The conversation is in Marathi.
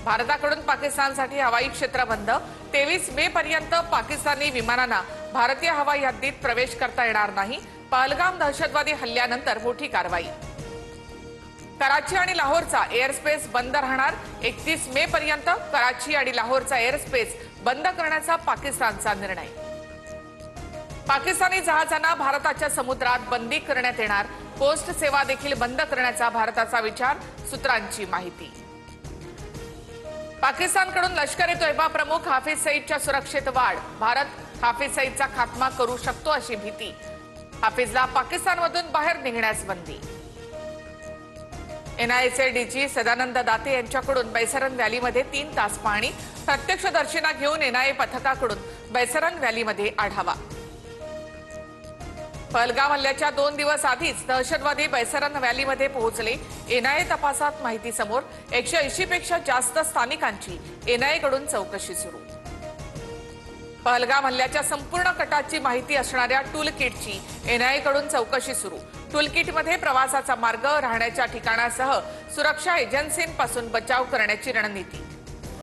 भारताकडून पाकिस्तानसाठी हवाई क्षेत्र बंद। 23 मे पर्यंत पाकिस्तानी विमानांना भारतीय हवाई हद्दीत प्रवेश करता येणार नाही। पहलगाम दहशतवादी हल्ल्यानंतर मोठी कारवाई। कराची आणि लाहोरचा एअरस्पेस बंद राहणार। 31 मे पर्यंत कराची आणि लाहोरचा एअरस्पेस बंद करण्याचा पाकिस्तानचा निर्णय। पाकिस्तानी जहाजांना भारताच्या समुद्रात बंदी करण्यात येणार। कोस्ट सेवा देखील बंद करण्याचा भारताचा विचार, सूत्रांची माहिती। पाकिस्तानकडून लष्कर-ए तोयबा प्रमुख हाफिज सईदच्या सुरक्षेत वाढ। भारत हाफिज सईदचा खात्मा करू शकतो अशी भीती। हाफिजला पाकिस्तानमधून बाहेर निघण्यास बंदी। एनआयएचे डीजी सदानंद दाते यांच्याकडून बैसरन व्हॅलीमध्ये 3 तास पाहणी। प्रत्यक्षदर्शींना घेऊन एनआयए पथकाकडून बैसरन व्हॅलीमध्ये आढावा। पहलगाम हल्ल्याच्या 2 दिवस आधीच दहशतवादी बैसरन व्हॅलीमध्ये पोहोचले। एनआयए तपासात माहिती समोर। 180 पेक्षा जास्त स्थानिकांची एनआयएकडून चौकशी सुरू। पहलगाम हल्ल्याच्या संपूर्ण कटाची माहिती असणाऱ्या टूल किटची एनआयएकडून चौकशी सुरू। टूल किटमध्ये प्रवासाचा मार्ग, राहण्याच्या ठिकाणासह सुरक्षा एजन्सींपासून बचाव करण्याची रणनीती।